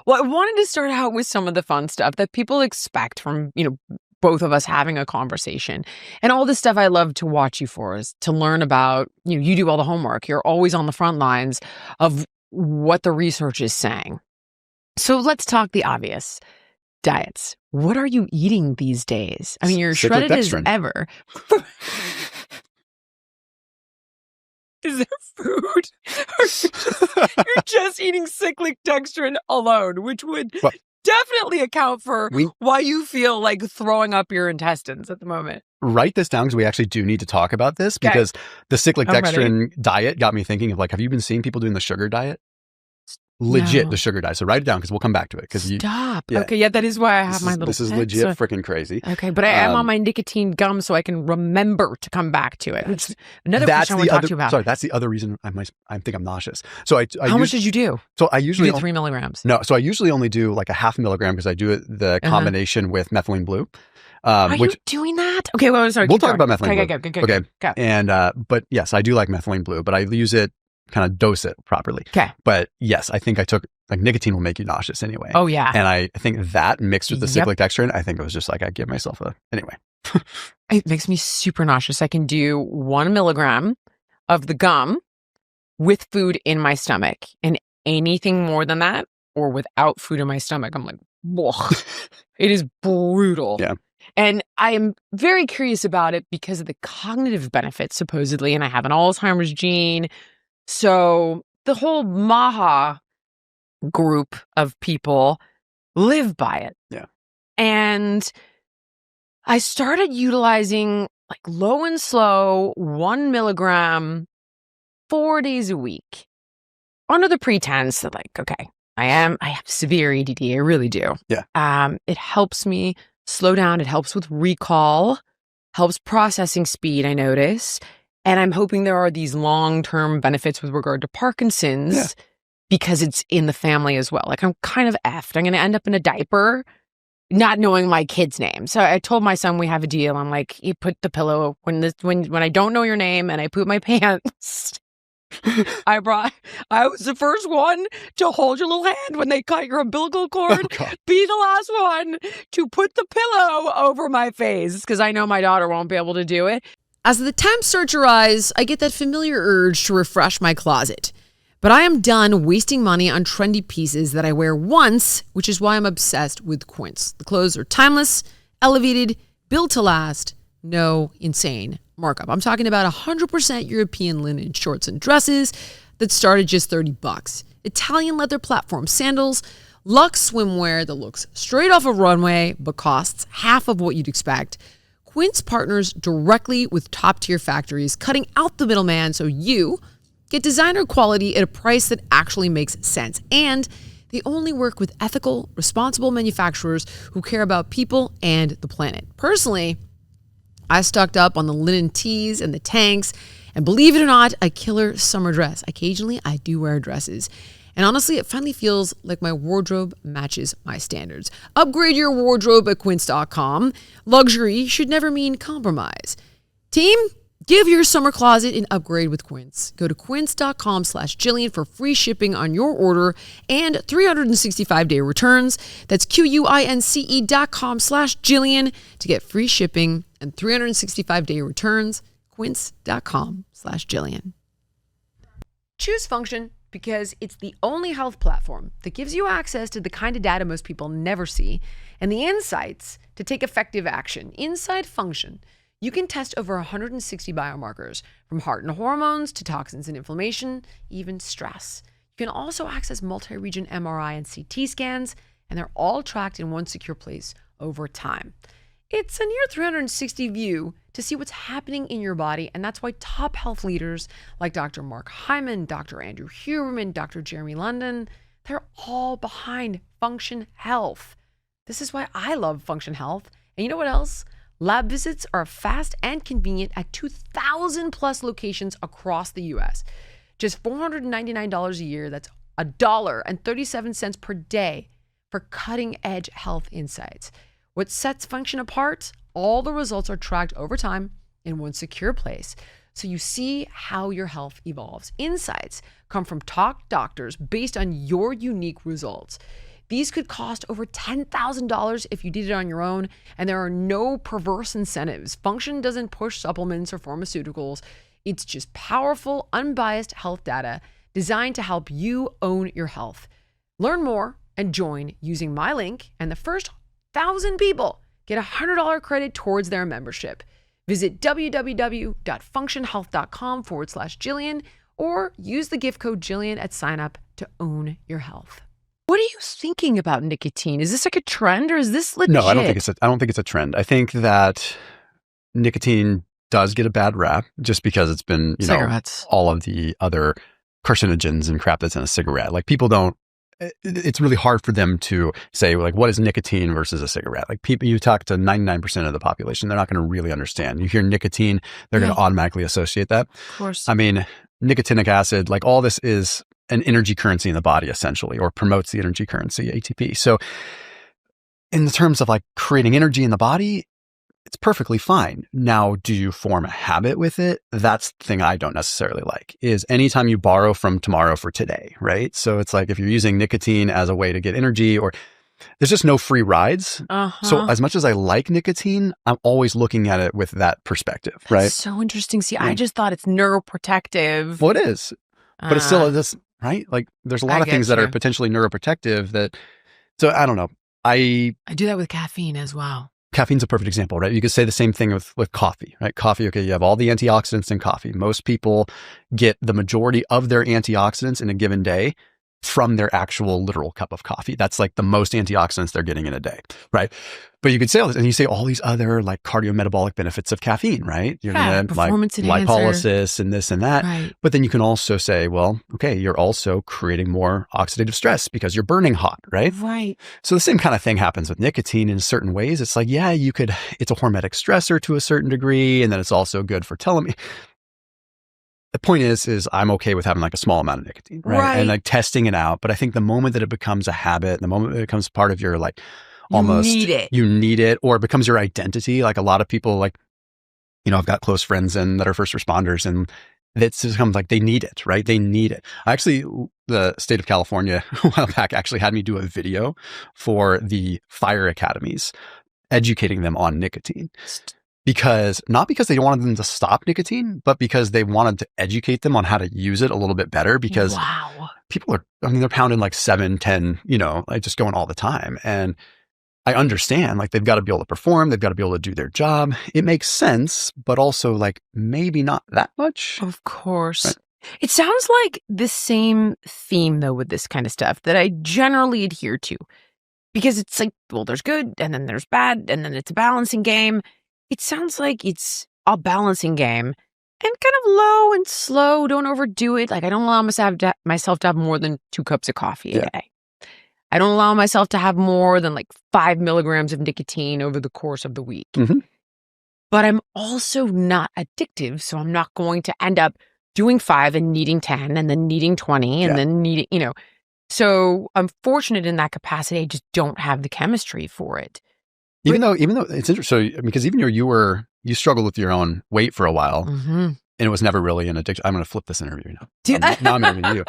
Well, I wanted to start out with some of the fun stuff that people expect from, both of us having a conversation. And all this stuff I love to watch you for is to learn about, you do all the homework. You're always on the front lines of what the research is saying. So let's talk the obvious. Diets. What are you eating these days? I mean, you're Cyclic shredded as dextrin. ever. Is there food? Or you're just eating cyclic dextrin alone, which would definitely account for why you feel like throwing up your intestines at the moment. Write this down because we actually do need to talk about this because the cyclic dextrin diet got me thinking of have you been seeing people doing the sugar diet? Legit, the sugar diet. So write it down because we'll come back to it. Stop. Okay, that is why I have my little This is legit freaking crazy. Okay, but I am on my nicotine gum so I can remember to come back to it. That's another question I want to talk to you about. Sorry, that's the other reason I think I'm nauseous. So How much did you do? So I usually you did 3 milligrams. No, so I usually only do like a 0.5 milligram because I do the combination with methylene blue. Are you doing that? Okay, well, sorry. We'll talk about methylene blue. Okay. And but yes, I do like methylene blue, but I use it kind of dose it properly. Okay. But yes, I think I took nicotine will make you nauseous anyway. Oh yeah. And I think that mixed with the cyclic dextrin, I think it was just I give myself anyway. It makes me super nauseous. I can do 1 milligram of the gum with food in my stomach, and anything more than that or without food in my stomach, I'm like, whoa. It is brutal. Yeah. And I am very curious about it because of the cognitive benefits, supposedly, and I have an Alzheimer's gene. So the whole MAHA group of people live by it. Yeah. And I started utilizing low and slow 1 milligram 4 days a week under the pretense that okay, I have severe ADD. I really do. Yeah. It helps me slow down. It helps with recall, helps processing speed, I notice. And I'm hoping there are these long-term benefits with regard to Parkinson's because it's in the family as well. I'm kind of effed. I'm going to end up in a diaper not knowing my kid's name. So I told my son we have a deal. I'm like, you put the pillow when I don't know your name and I poop my pants. I was the first one to hold your little hand when they cut your umbilical cord. Be the last one to put the pillow over my face because I know my daughter won't be able to do it. As the temps start to rise, I get that familiar urge to refresh my closet. But I am done wasting money on trendy pieces that I wear once, which is why I'm obsessed with Quince. The clothes are timeless, elevated, built to last, no insane markup. I'm talking about 100% European linen shorts and dresses that start at just $30. Italian leather platform sandals, luxe swimwear that looks straight off a runway but costs half of what you'd expect. Quince partners directly with top-tier factories, cutting out the middleman so you get designer quality at a price that actually makes sense. And they only work with ethical, responsible manufacturers who care about people and the planet. Personally, I stocked up on the linen tees and the tanks, and believe it or not, a killer summer dress. Occasionally, I do wear dresses. And honestly, it finally feels like my wardrobe matches my standards. Upgrade your wardrobe at quince.com. Luxury should never mean compromise. Team, give your summer closet an upgrade with Quince. Go to quince.com/Jillian for free shipping on your order and 365-day returns. That's QUINCE.com/Jillian to get free shipping and 365-day returns. Quince.com/Jillian. Choose Function because it's the only health platform that gives you access to the kind of data most people never see and the insights to take effective action. Inside Function, you can test over 160 biomarkers, from heart and hormones to toxins and inflammation, even stress. You can also access multi-region MRI and CT scans, and they're all tracked in one secure place over time. It's a near 360 view to see what's happening in your body, and that's why top health leaders like Dr. Mark Hyman, Dr. Andrew Huberman, Dr. Jeremy London, they're all behind Function Health. This is why I love Function Health. And you know what else? Lab visits are fast and convenient at 2,000 plus locations across the U.S. Just $499 a year, that's $1.37 per day for cutting-edge health insights. What sets Function apart? All the results are tracked over time in one secure place, so you see how your health evolves. Insights come from top doctors based on your unique results. These could cost over $10,000 if you did it on your own, and there are no perverse incentives. Function doesn't push supplements or pharmaceuticals. It's just powerful, unbiased health data designed to help you own your health. Learn more and join using my link, and the first 1,000 people get a $100 credit towards their membership. Visit www.functionhealth.com/Jillian or use the gift code Jillian at sign up to own your health. What are you thinking about nicotine? Is this like a trend or is this legit? No, I don't think it's a trend. I think that nicotine does get a bad rap just because it's been, cigarettes, all of the other carcinogens and crap that's in a cigarette. Like people don't, it's really hard for them to say like, what is nicotine versus a cigarette? Like people, you talk to 99% of the population, they're not going to really understand. You hear nicotine, they're going to automatically associate that. Of course. I mean, nicotinic acid, like all this is an energy currency in the body essentially, or promotes the energy currency, ATP. So in the terms of like creating energy in the body, it's perfectly fine. Now, do you form a habit with it? That's the thing I don't necessarily like, is anytime you borrow from tomorrow for today, right? So it's like if you're using nicotine as a way to get energy, or there's just no free rides. So as much as I like nicotine, I'm always looking at it with that perspective, right? That's so interesting. See, I just thought it's neuroprotective. Well, it is, but it's still this, right? Like there's a lot of things that are potentially neuroprotective that, so I don't know. I do that with caffeine as well. Caffeine's a perfect example, right? You could say the same thing with coffee, right? Coffee, okay, you have all the antioxidants in coffee. Most people get the majority of their antioxidants in a given day from their actual literal cup of coffee. That's like the most antioxidants they're getting in a day, right? But you could say all this, and you say all these other like cardiometabolic benefits of caffeine, right? You're gonna performance like lipolysis and this and that. Right. But then you can also say, well, okay, you're also creating more oxidative stress because you're burning hot, right? Right. So the same kind of thing happens with nicotine in certain ways. It's like, yeah, it's a hormetic stressor to a certain degree, and then it's also good for telomere. The point is I'm okay with having like a small amount of nicotine, right? And like testing it out. But I think the moment that it becomes a habit, the moment that it becomes part of your like almost, you need it, or it becomes your identity. Like a lot of people like, I've got close friends that are first responders, and it's just becomes like they need it, right? They need it. Actually, the state of California a while back actually had me do a video for the fire academies, educating them on nicotine. Not because they wanted them to stop nicotine, but because they wanted to educate them on how to use it a little bit better, because people they're pounding like 7, 10, like just going all the time. And I understand, like they've got to be able to perform, they've got to be able to do their job. It makes sense, but also like maybe not that much. Of course. Right? It sounds like the same theme though with this kind of stuff that I generally adhere to, because it's like, well, there's good and then there's bad and then it's a balancing game. It sounds like it's a balancing game and kind of low and slow. Don't overdo it. Like I don't allow myself to have more than 2 cups of coffee a day. I don't allow myself to have more than like 5 milligrams of nicotine over the course of the week. But I'm also not addictive. So I'm not going to end up doing 5 and needing 10 and then needing 20 and then needing, So I'm fortunate in that capacity. I just don't have the chemistry for it. Even though it's interesting, because even you struggled with your own weight for a while, and it was never really an addiction. I'm going to flip this interview now. Now I'm interviewing you.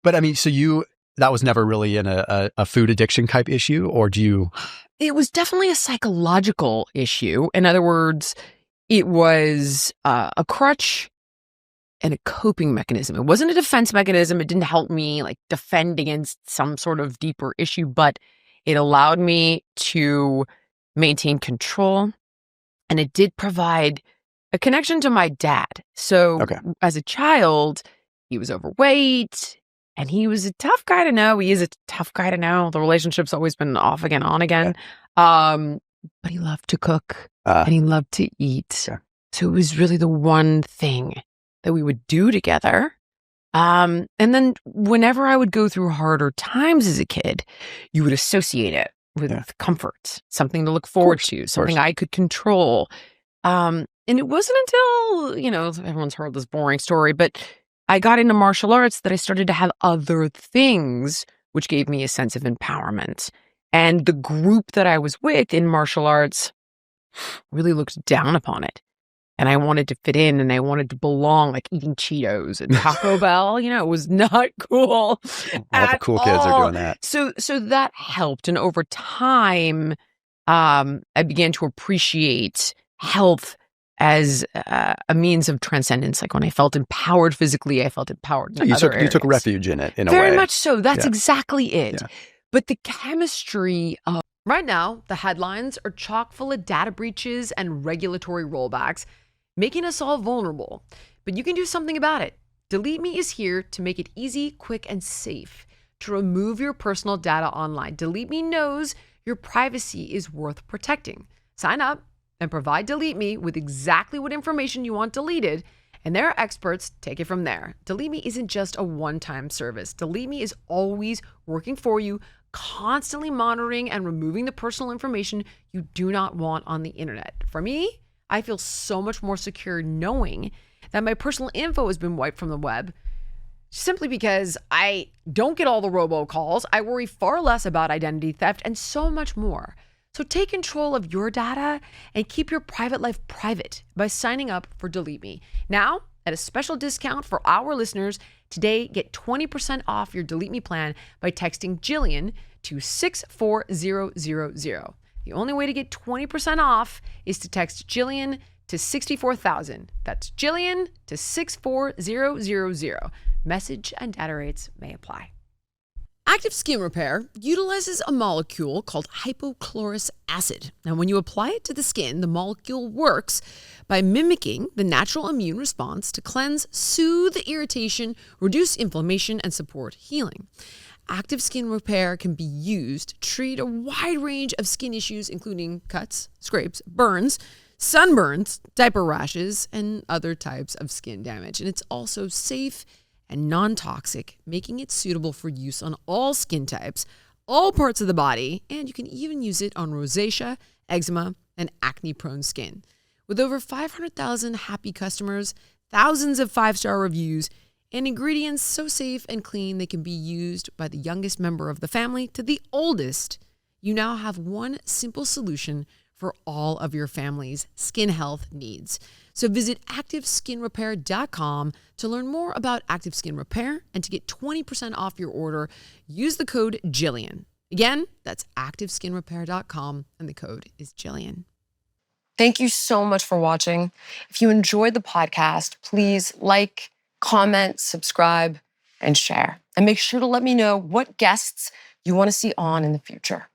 But I mean, so that was never really a food addiction type issue, or do you? It was definitely a psychological issue. In other words, it was a crutch and a coping mechanism. It wasn't a defense mechanism. It didn't help me like defend against some sort of deeper issue, but it allowed me to maintain control, and it did provide a connection to my dad. So as a child, he was overweight and he was a tough guy to know. He is a tough guy to know. The relationship's always been off again, on again. But he loved to cook and he loved to eat. So it was really the one thing that we would do together. And then whenever I would go through harder times as a kid, you would associate it with comfort, something to look forward to, something I could control. And it wasn't until, everyone's heard this boring story, but I got into martial arts that I started to have other things, which gave me a sense of empowerment. And the group that I was with in martial arts really looked down upon it. and I wanted to fit in and I wanted to belong, like eating Cheetos and Taco Bell. It was not cool. All the cool kids are doing that. So that helped. And over time, I began to appreciate health as a means of transcendence. Like when I felt empowered physically, I felt empowered in other areas. You took refuge in it, in a way. Very much so. That's exactly it. Yeah. But the chemistry of... Right now, the headlines are chock full of data breaches and regulatory rollbacks, making us all vulnerable. But you can do something about it. Delete Me is here to make it easy, quick, and safe to remove your personal data online. Delete Me knows your privacy is worth protecting. Sign up and provide Delete Me with exactly what information you want deleted, and their experts take it from there. Delete Me isn't just a one-time service. Delete Me is always working for you, constantly monitoring and removing the personal information you do not want on the internet. For me, I feel so much more secure knowing that my personal info has been wiped from the web, simply because I don't get all the robocalls. I worry far less about identity theft and so much more. So take control of your data and keep your private life private by signing up for Delete Me. Now, at a special discount for our listeners, today get 20% off your Delete Me plan by texting Jillian to 64000. The only way to get 20% off is to text Jillian to 64,000. That's Jillian to 64000. Message and data rates may apply. Active Skin Repair utilizes a molecule called hypochlorous acid. Now, when you apply it to the skin, the molecule works by mimicking the natural immune response to cleanse, soothe irritation, reduce inflammation, and support healing. Active Skin Repair can be used to treat a wide range of skin issues, including cuts, scrapes, burns, sunburns, diaper rashes, and other types of skin damage. And it's also safe and non-toxic, making it suitable for use on all skin types, all parts of the body, and you can even use it on rosacea, eczema, and acne-prone skin. With over 500,000 happy customers, thousands of 5-star reviews, and ingredients so safe and clean they can be used by the youngest member of the family to the oldest, you now have one simple solution for all of your family's skin health needs. So visit ActiveSkinRepair.com to learn more about Active Skin Repair and to get 20% off your order. Use the code Jillian. Again, that's ActiveSkinRepair.com and the code is Jillian. Thank you so much for watching. If you enjoyed the podcast, please like, comment, subscribe, and share. And make sure to let me know what guests you want to see on in the future.